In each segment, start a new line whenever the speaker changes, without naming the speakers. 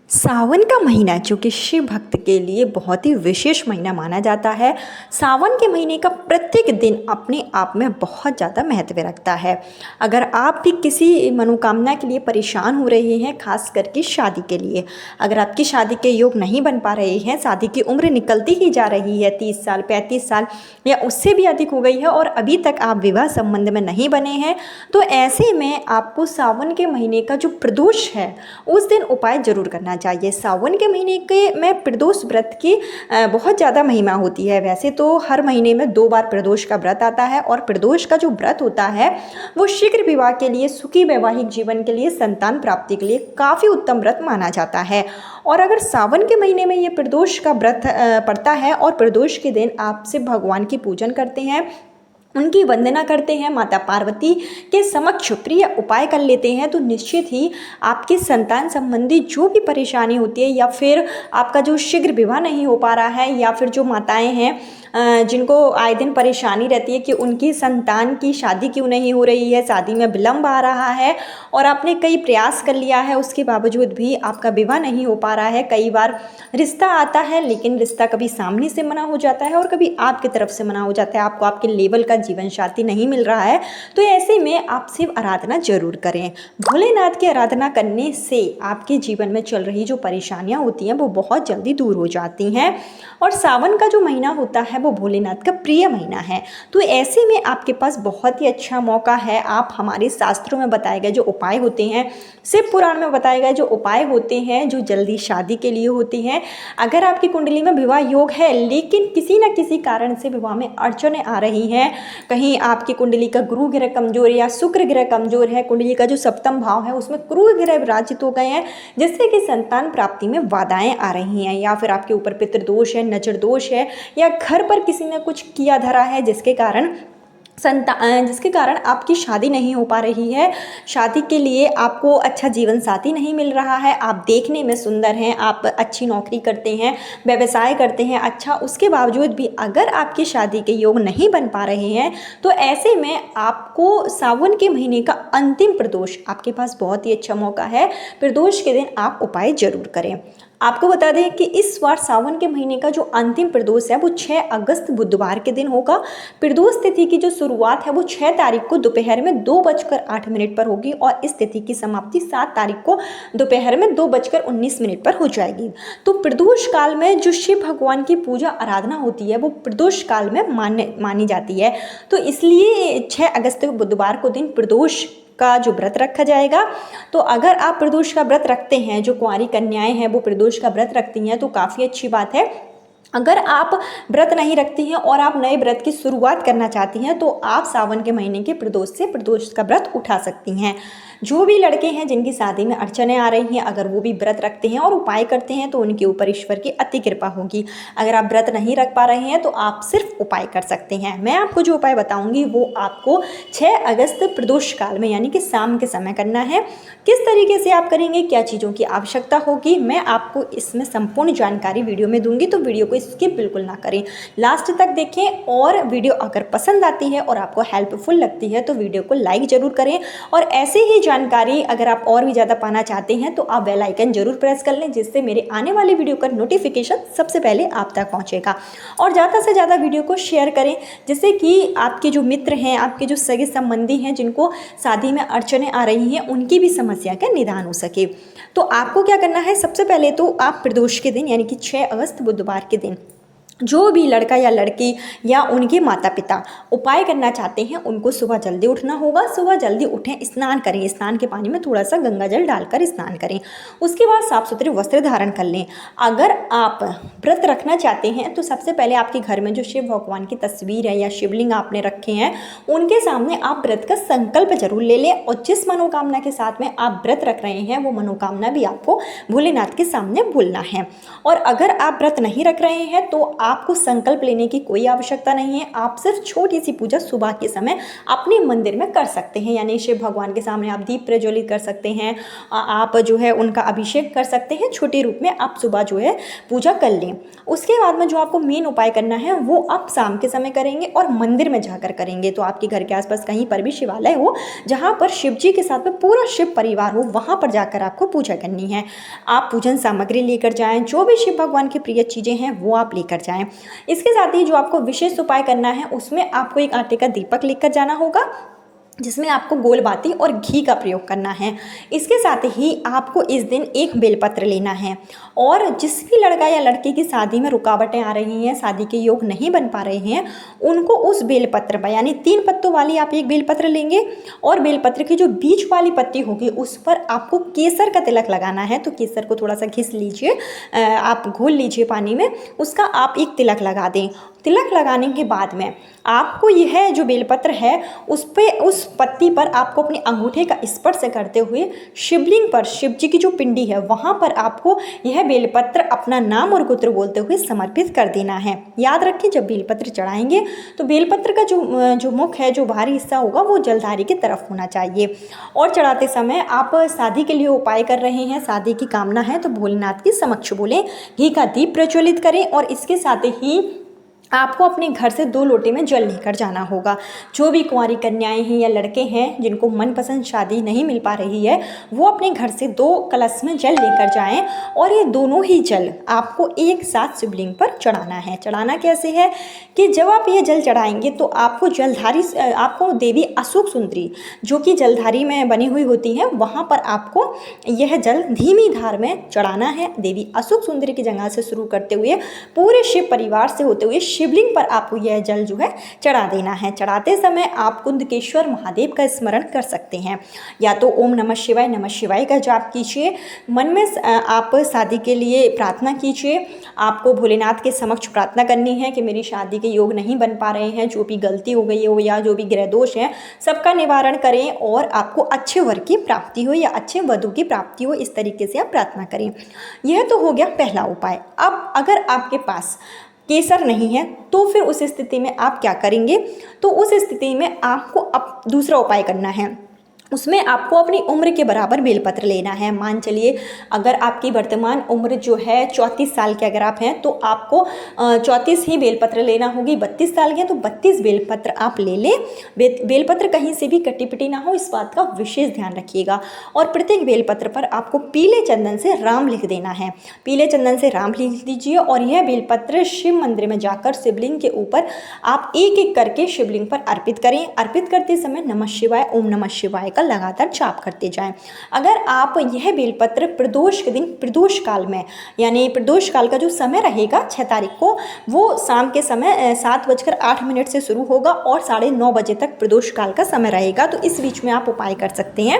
सावन का महीना जो कि शिव भक्त के लिए बहुत ही विशेष महीना माना जाता है। सावन के महीने का प्रत्येक दिन अपने आप में बहुत ज़्यादा महत्व रखता है। अगर आप भी किसी मनोकामना के लिए परेशान हो रहे हैं, खास करके शादी के लिए, अगर आपकी शादी के योग नहीं बन पा रहे हैं, शादी की उम्र निकलती ही जा रही है, 30 साल 35 साल या उससे भी अधिक हो गई है और अभी तक आप विवाह संबंध में नहीं बने हैं, तो ऐसे में आपको सावन के महीने का जो प्रदोष है उस दिन उपाय जरूर करना चाहिए। सावन के महीने के में प्रदोष व्रत की बहुत ज़्यादा महिमा होती है। वैसे तो हर महीने में 2 बार प्रदोष का व्रत आता है और प्रदोष का जो व्रत होता है वो शीघ्र विवाह के लिए, सुखी वैवाहिक जीवन के लिए, संतान प्राप्ति के लिए काफ़ी उत्तम व्रत माना जाता है। और अगर सावन के महीने में ये प्रदोष का व्रत पड़ता है और प्रदोष के दिन आप शिव भगवान की पूजन करते हैं, उनकी वंदना करते हैं, माता पार्वती के समक्ष प्रिय उपाय कर लेते हैं, तो निश्चित ही आपकी संतान संबंधी जो भी परेशानी होती है या फिर आपका जो शीघ्र विवाह नहीं हो पा रहा है या फिर जो माताएं हैं जिनको आए दिन परेशानी रहती है कि उनकी संतान की शादी क्यों नहीं हो रही है, शादी में विलंब आ रहा है और आपने कई प्रयास कर लिया है उसके बावजूद भी आपका विवाह नहीं हो पा रहा है। कई बार रिश्ता आता है लेकिन रिश्ता कभी सामने से मना हो जाता है और कभी आपकी तरफ से मना हो जाता है, आपको आपके लेवल का जीवन साथी नहीं मिल रहा है, तो ऐसे में आप शिव आराधना जरूर करें। भोलेनाथ की आराधना करने से आपके जीवन में चल रही जो परेशानियां होती हैं वो बहुत जल्दी दूर हो जाती हैं। और सावन का जो महीना होता है वो भोलेनाथ का प्रिय महीना है, तो ऐसे में आपके पास बहुत ही अच्छा मौका है। आप हमारे शास्त्रों में बताए गए जो उपाय होते हैं, शिव पुराण में बताए गए जो उपाय होते हैं, जो जल्दी शादी के लिए होती हैं, अगर आपकी कुंडली में विवाह योग है लेकिन किसी न किसी कारण से विवाह में अड़चनें आ रही हैं, कहीं आपकी कुंडली का गुरु ग्रह कमजोर या शुक्र ग्रह कमजोर है, कुंडली का जो सप्तम भाव है उसमें क्रूर ग्रह विराजित हो गए हैं जिससे कि संतान प्राप्ति में बाधाएं आ रही हैं, या फिर आपके ऊपर पितृदोष है, नजर दोष है, या घर पर किसी ने कुछ किया धरा है जिसके कारण आपकी शादी नहीं हो पा रही है, शादी के लिए आपको अच्छा जीवन साथी नहीं मिल रहा है, आप देखने में सुंदर हैं, आप अच्छी नौकरी करते हैं, व्यवसाय करते हैं अच्छा, उसके बावजूद भी अगर आपकी शादी के योग नहीं बन पा रहे हैं, तो ऐसे में आपको सावन के महीने का अंतिम प्रदोष, आपके पास बहुत ही अच्छा मौका है, प्रदोष के दिन आप उपाय जरूर करें। आपको बता दें कि इस बार सावन के महीने का जो अंतिम प्रदोष है वो 6 अगस्त बुधवार के दिन होगा। प्रदोष तिथि की जो शुरुआत है वो 6 तारीख को दोपहर में 2:08 पर होगी और इस तिथि की समाप्ति 7 तारीख को दोपहर में 2:19 पर हो जाएगी। तो प्रदोष काल में जो शिव भगवान की पूजा आराधना होती है वो प्रदोष काल में मानी जाती है, तो इसलिए 6 अगस्त बुधवार को दिन प्रदोष का जो व्रत रखा जाएगा। तो अगर आप प्रदोष का व्रत रखते हैं, जो कुंवारी कन्याएं हैं वो प्रदोष का व्रत रखती हैं, तो काफ़ी अच्छी बात है। अगर आप व्रत नहीं रखती हैं और आप नए व्रत की शुरुआत करना चाहती हैं तो आप सावन के महीने के प्रदोष से प्रदोष का व्रत उठा सकती हैं। जो भी लड़के हैं जिनकी शादी में अड़चनें आ रही हैं, अगर वो भी व्रत रखते हैं और उपाय करते हैं तो उनके ऊपर ईश्वर की अति कृपा होगी। अगर आप व्रत नहीं रख पा रहे हैं तो आप सिर्फ उपाय कर सकते हैं। मैं आपको जो उपाय बताऊंगी वो आपको 6 अगस्त प्रदोष काल में यानी कि शाम के समय करना है। किस तरीके से आप करेंगे, क्या चीज़ों की आवश्यकता होगी, मैं आपको इसमें संपूर्ण जानकारी वीडियो में दूंगी, तो वीडियो को स्किप बिल्कुल ना करें, लास्ट तक देखें। और वीडियो अगर पसंद आती है और आपको हेल्पफुल लगती है तो वीडियो को लाइक जरूर करें। और ऐसे ही जानकारी अगर आप और भी ज़्यादा पाना चाहते हैं तो आप बेल आइकन जरूर प्रेस कर लें, जिससे मेरे आने वाले वीडियो का नोटिफिकेशन सबसे पहले आप तक पहुंचेगा। और ज़्यादा से ज़्यादा वीडियो को शेयर करें जिससे कि आपके जो मित्र हैं, आपके जो सगे संबंधी हैं जिनको शादी में अड़चनें आ रही हैं, उनकी भी समस्या का निदान हो सके। तो आपको क्या करना है, सबसे पहले तो आप प्रदोष के दिन यानी कि 6 अगस्त बुधवार के दिन जो भी लड़का या लड़की या उनके माता पिता उपाय करना चाहते हैं उनको सुबह जल्दी उठना होगा। सुबह जल्दी उठें, स्नान करें, स्नान के पानी में थोड़ा सा गंगा जल डालकर स्नान करें। उसके बाद साफ सुथरे वस्त्र धारण कर लें। अगर आप व्रत रखना चाहते हैं तो सबसे पहले आपके घर में जो शिव भगवान की तस्वीर है या शिवलिंग आपने रखे हैं उनके सामने आप व्रत का संकल्प जरूर ले लें, और जिस मनोकामना के साथ में आप व्रत रख रहे हैं वो मनोकामना भी आपको भोलेनाथ के सामने बोलना है। और अगर आप व्रत नहीं रख रहे हैं तो आपको संकल्प लेने की कोई आवश्यकता नहीं है। आप सिर्फ छोटी सी पूजा सुबह के समय अपने मंदिर में कर सकते हैं, यानी शिव भगवान के सामने आप दीप प्रज्वलित कर सकते हैं, आप जो है उनका अभिषेक कर सकते हैं, छोटे रूप में आप सुबह जो है पूजा कर लें। उसके बाद में जो आपको मेन उपाय करना है वो आप शाम के समय करेंगे और मंदिर में जाकर करेंगे। तो आपके घर के आसपास कहीं पर भी शिवालय हो जहाँ पर शिव जी के साथ में पूरा शिव परिवार हो, वहाँ पर जाकर आपको पूजा करनी है। आप पूजन सामग्री लेकर जाएं, जो भी शिव भगवान की प्रिय चीज़ें हैं वो आप लेकर जाएं। इसके साथ ही जो आपको विशेष उपाय करना है उसमें आपको एक आटे का दीपक लेकर जाना होगा, जिसमें आपको गोल बाती और घी का प्रयोग करना है। इसके साथ ही आपको इस दिन एक बेलपत्र लेना है, और जिस भी लड़का या लड़की की शादी में रुकावटें आ रही हैं, शादी के योग नहीं बन पा रहे हैं, उनको उस बेलपत्र पर, यानी 3 पत्तों वाली आप एक बेलपत्र लेंगे और बेलपत्र की जो बीच वाली पत्ती होगी उस पर आपको केसर का तिलक लगाना है। तो केसर को थोड़ा सा घिस लीजिए, आप घोल लीजिए पानी में, उसका आप एक तिलक लगा दें। तिलक लगाने के बाद में आपको यह जो बेलपत्र है उस पर, उस पत्ती पर आपको अपने अंगूठे का स्पर्श करते हुए शिवलिंग पर, शिव जी की जो पिंडी है वहाँ पर आपको यह बेलपत्र अपना नाम और गोत्र बोलते हुए समर्पित कर देना है। याद रखिए, जब बेलपत्र चढ़ाएंगे तो बेलपत्र का जो मुख है, जो बाहरी हिस्सा होगा वो जलधारी की तरफ होना चाहिए। और चढ़ाते समय आप शादी के लिए उपाय कर रहे हैं, शादी की कामना है तो भोलेनाथ के समक्ष बोलें, घी का दीप प्रज्वलित करें, और इसके साथ ही आपको अपने घर से 2 लोटे में जल लेकर जाना होगा। जो भी कुंवारी कन्याएं हैं या लड़के हैं जिनको मनपसंद शादी नहीं मिल पा रही है, वो अपने घर से 2 कलश में जल लेकर जाएं, और ये दोनों ही जल आपको एक साथ शिवलिंग पर चढ़ाना है। चढ़ाना कैसे है कि जब आप ये जल चढ़ाएंगे तो आपको जलधारी, आपको देवी अशोक सुंदरी जो कि जलधारी में बनी हुई होती है, वहाँ पर आपको यह जल धीमी धार में चढ़ाना है। देवी अशोक सुंदरी की जगह से शुरू करते हुए पूरे शिव परिवार से होते हुए शिवलिंग पर आपको यह जल जो है चढ़ा देना है। चढ़ाते समय आप कुंदकेश्वर महादेव का स्मरण कर सकते हैं, या तो ओम नमः शिवाय का जाप कीजिए, मन में आप शादी के लिए प्रार्थना कीजिए। आपको भोलेनाथ के समक्ष प्रार्थना करनी है कि मेरी शादी के योग नहीं बन पा रहे हैं, जो भी गलती हो गई हो या जो भी ग्रह दोष है सबका निवारण करें, और आपको अच्छे वर की प्राप्ति हो या अच्छे वधु की प्राप्ति हो, इस तरीके से आप प्रार्थना करें। यह तो हो गया पहला उपाय। अब अगर आपके पास केसर नहीं है तो फिर उस स्थिति में आप क्या करेंगे? तो उस स्थिति में आपको अब दूसरा उपाय करना है। उसमें आपको अपनी उम्र के बराबर बेलपत्र लेना है। मान चलिए अगर आपकी वर्तमान उम्र जो है 34 साल के अगर आप हैं तो आपको 34 ही बेलपत्र लेना होगी। 32 साल के हैं तो 32 बेलपत्र आप ले लें। बेलपत्र कहीं से भी कटी पिटी ना हो, इस बात का विशेष ध्यान रखिएगा। और प्रत्येक बेलपत्र पर आपको पीले चंदन से राम लिख देना है। पीले चंदन से राम लिख दीजिए, और यह बेलपत्र शिव मंदिर में जाकर शिवलिंग के ऊपर आप एक एक करके शिवलिंग पर अर्पित करें। अर्पित करते समय नमः शिवाय, ओम नमः शिवाय का लगातार जाप करते जाएं। अगर आप यह बेलपत्र प्रदोष के दिन, प्रदोष काल में, यानी प्रदोष काल का जो समय रहेगा 6 तारीख को, वो शाम के समय 7:08 से शुरू होगा और 9:30 बजे तक प्रदोष काल का समय रहेगा। तो इस बीच में आप उपाय कर सकते हैं।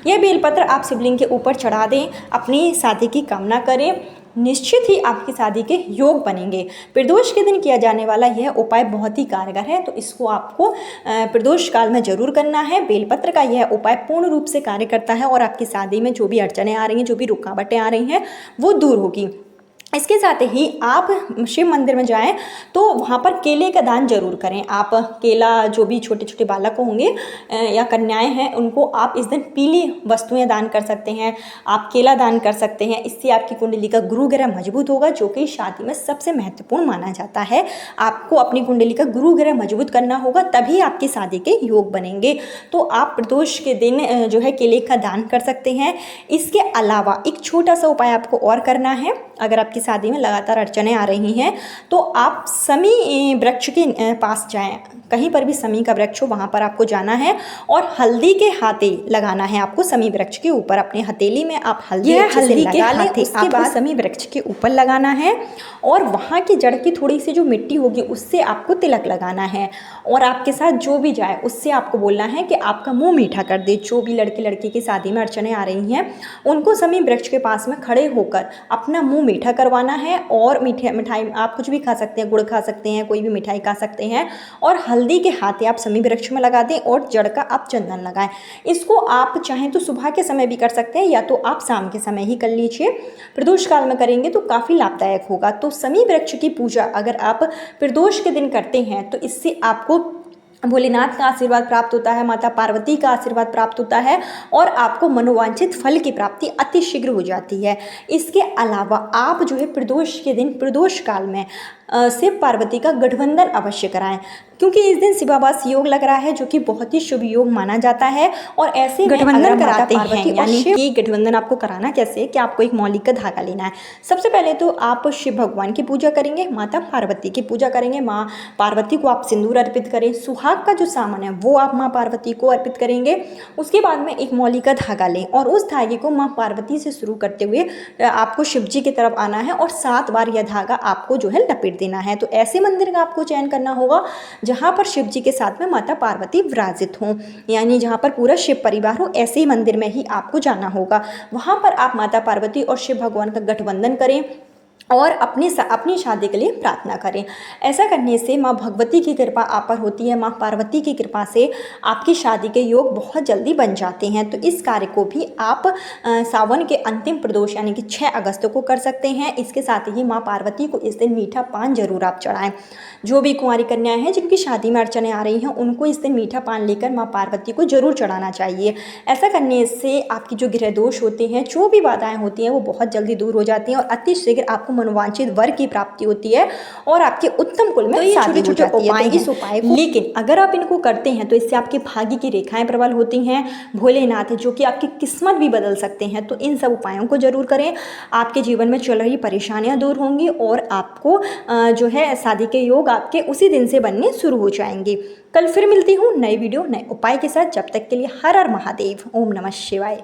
यह बेलपत्र आप शिवलिंग के ऊपर चढ़ा दें, अपनी शादी की कामना करें, निश्चित ही आपकी शादी के योग बनेंगे। प्रदोष के दिन किया जाने वाला यह उपाय बहुत ही कारगर है, तो इसको आपको प्रदोष काल में जरूर करना है। बेलपत्र का यह उपाय पूर्ण रूप से कार्य करता है और आपकी शादी में जो भी अड़चनें आ रही हैं, जो भी रुकावटें आ रही हैं, वो दूर होगी। इसके साथ ही आप शिव मंदिर में जाएं तो वहाँ पर केले का दान जरूर करें। आप केला, जो भी छोटे छोटे बालक होंगे या कन्याएं हैं, उनको आप इस दिन पीली वस्तुएं दान कर सकते हैं। आप केला दान कर सकते हैं। इससे आपकी कुंडली का गुरु ग्रह मजबूत होगा, जो कि शादी में सबसे महत्वपूर्ण माना जाता है। आपको अपनी कुंडली का गुरु ग्रह मजबूत करना होगा, तभी आपकी शादी के योग बनेंगे। तो आप प्रदोष के दिन जो है केले का दान कर सकते हैं। इसके अलावा एक छोटा सा उपाय आपको और करना है। अगर आपकी शादी में लगातार अड़चनें आ रही हैं तो आप समी वृक्ष के पास जाएं। कहीं पर भी समी का वृक्ष हो वहाँ पर आपको जाना है और हल्दी के हाथे लगाना है आपको समी वृक्ष के ऊपर। अपने हथेली में आप हल्दी के हाथे उसके बाद समी वृक्ष के ऊपर लगाना है, और वहाँ की जड़ की थोड़ी सी जो मिट्टी होगी उससे आपको तिलक लगाना है। और आपके साथ जो भी जाए उससे आपको बोलना है कि आपका मुँह मीठा कर दे। जो भी लड़के लड़की की शादी में अड़चनें आ रही हैं उनको समी वृक्ष के पास में खड़े होकर अपना मुँह मीठा करवाना है। और मिठाई आप कुछ भी खा सकते हैं, गुड़ खा सकते हैं, कोई भी मिठाई खा सकते हैं, और हल्दी हल्दी के हाथे आप शमी वृक्ष में लगा दें और जड़ का आप चंदन लगाएं। इसको आप चाहें तो सुबह के समय भी कर सकते हैं या तो आप शाम के समय ही कर लीजिए। प्रदोष काल में करेंगे तो काफ़ी लाभदायक होगा। तो शमी वृक्ष की पूजा अगर आप प्रदोष के दिन करते हैं तो इससे आपको भोलेनाथ का आशीर्वाद प्राप्त होता है, माता पार्वती का आशीर्वाद प्राप्त होता है और आपको मनोवांछित फल की प्राप्ति अति शीघ्र हो जाती है। इसके अलावा आप जो है प्रदोष के दिन, प्रदोष काल में शिव पार्वती का गठबंधन अवश्य कराएं, क्योंकि इस दिन शिवावास योग लग रहा है जो कि बहुत ही शुभ योग माना जाता है। और ऐसे गठबंधन कराते हैं, यानी कि गठबंधन आपको कराना कैसे है कि आपको एक मौलिक का धागा लेना है। सबसे पहले तो आप शिव भगवान की पूजा करेंगे, माता पार्वती की पूजा करेंगे। माँ पार्वती को आप सिंदूर अर्पित करें, सुहाग का जो सामान है वो आप माँ पार्वती को अर्पित करेंगे। उसके बाद में एक मौलिक का धागा लें और उस धागे को माँ पार्वती से शुरू करते हुए आपको शिव जी की तरफ आना है और 7 बार यह धागा आपको जो है लपेट देना है। तो ऐसे मंदिर का आपको चयन करना होगा जहाँ पर शिव जी के साथ में माता पार्वती विराजित हों, यानी जहाँ पर पूरा शिव परिवार हो, ऐसे ही मंदिर में ही आपको जाना होगा। वहाँ पर आप माता पार्वती और शिव भगवान का गठबंधन करें और अपनी शादी के लिए प्रार्थना करें। ऐसा करने से माँ भगवती की कृपा आप पर होती है। माँ पार्वती की कृपा से आपकी शादी के योग बहुत जल्दी बन जाते हैं। तो इस कार्य को भी आप सावन के अंतिम प्रदोष यानी कि 6 अगस्त को कर सकते हैं। इसके साथ ही माँ पार्वती को इस दिन मीठा पान जरूर आप चढ़ाएं। जो भी कुंवारी कन्याएं हैं जिनकी शादी में अड़चने आ रही हैं उनको इस दिन मीठा पान लेकर माँ पार्वती को जरूर चढ़ाना चाहिए। ऐसा करने से आपकी जो ग्रह दोष होते हैं, जो भी बाधाएं होती हैं वो बहुत जल्दी दूर हो जाती हैं और अति शीघ्र आपको मनोवांछित वर की प्राप्ति होती है और आपके उत्तम कुल में शादी हो जाती है। तो इस उपाय को, लेकिन अगर आप इनको करते हैं तो इससे आपके भाग्य की रेखाएं प्रबल होती हैं। भोलेनाथ है जो कि आपकी किस्मत भी बदल सकते हैं। तो इन सब उपायों को जरूर करें, आपके जीवन में चल रही परेशानियां दूर होंगी और आपको जो है शादी के योग आपके उसी दिन से बनने शुरू हो जाएंगे। कल फिर मिलती हूँ नई वीडियो नए उपाय के साथ। जब तक के लिए हर हर महादेव, ओम नमः शिवाय।